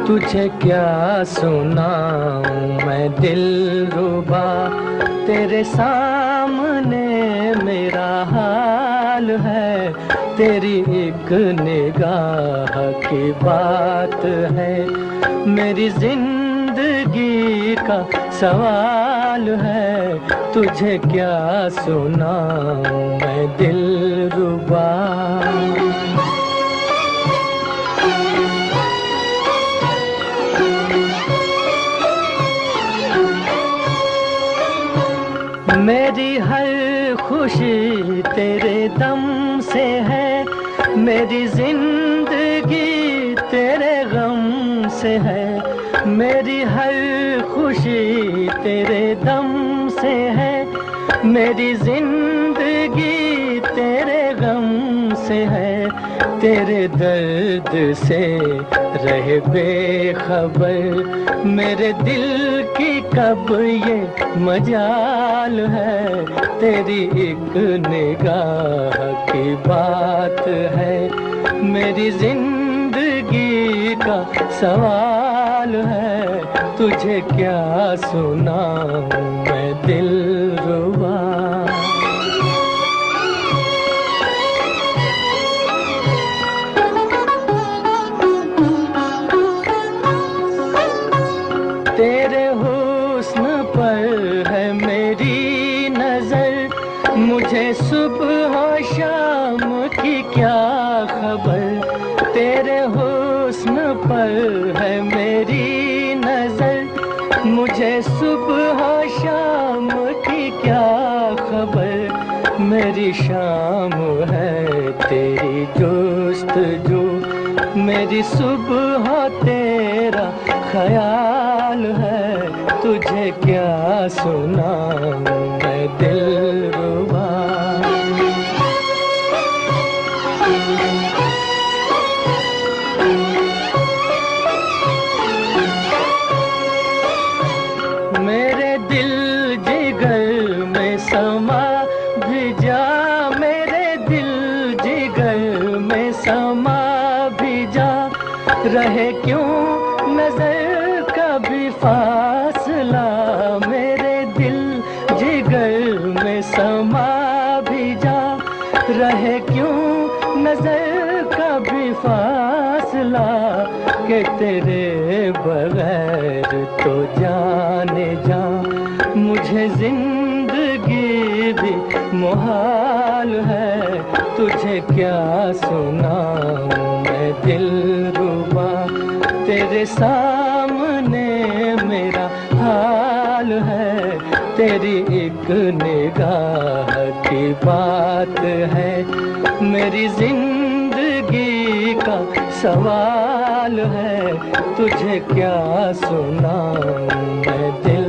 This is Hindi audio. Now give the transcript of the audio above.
तुझे क्या सुनाऊं मैं दिलरुबा, तेरे सामने मेरा हाल है। तेरी एक निगाह की बात है, मेरी जिंदगी का सवाल है। तुझे क्या सुनाऊं मैं दिलरुबा। मेरी हर खुशी तेरे दम से है, मेरी जिंदगी तेरे गम से है। मेरी हर खुशी तेरे दम से है, मेरी जिंदगी तेरे गम से है। तेरे दर्द से रहे बेखबर, मेरे दिल की कब ये मजाल है। तेरी एक निगाह की बात है, मेरी जिंदगी का सवाल है। तुझे क्या सुनाऊं मैं दिलरुबा। तेरे हुस्न पर है मेरी नजर, मुझे सुबह शाम की क्या खबर। तेरे हुस्न पर है मेरी नजर, मुझे सुबह शाम की क्या खबर। मेरी शाम है तेरी जुस्तजू, मेरी सुबह तेरा ख्याल है। तुझे क्या सुनाऊं मैं दिलरुबा। मेरे दिल जिगर में समा भी जा, मेरे दिल जिगर में समा भी जा। रहे क्यों नजर कभी फासला, मेरे दिल जिगर में समा भी जा। रहे क्यों नजर कभी फासला, कि तेरे बगैर तो जाने जा मुझे जिंदगी भी मुहाल है। तुझे क्या सुनाऊं मैं दिलरुबा, तेरे सामने मेरा हाल है। तेरी एक निगाह की बात है, मेरी जिंदगी का सवाल है। तुझे क्या सुनाऊं मैं दिल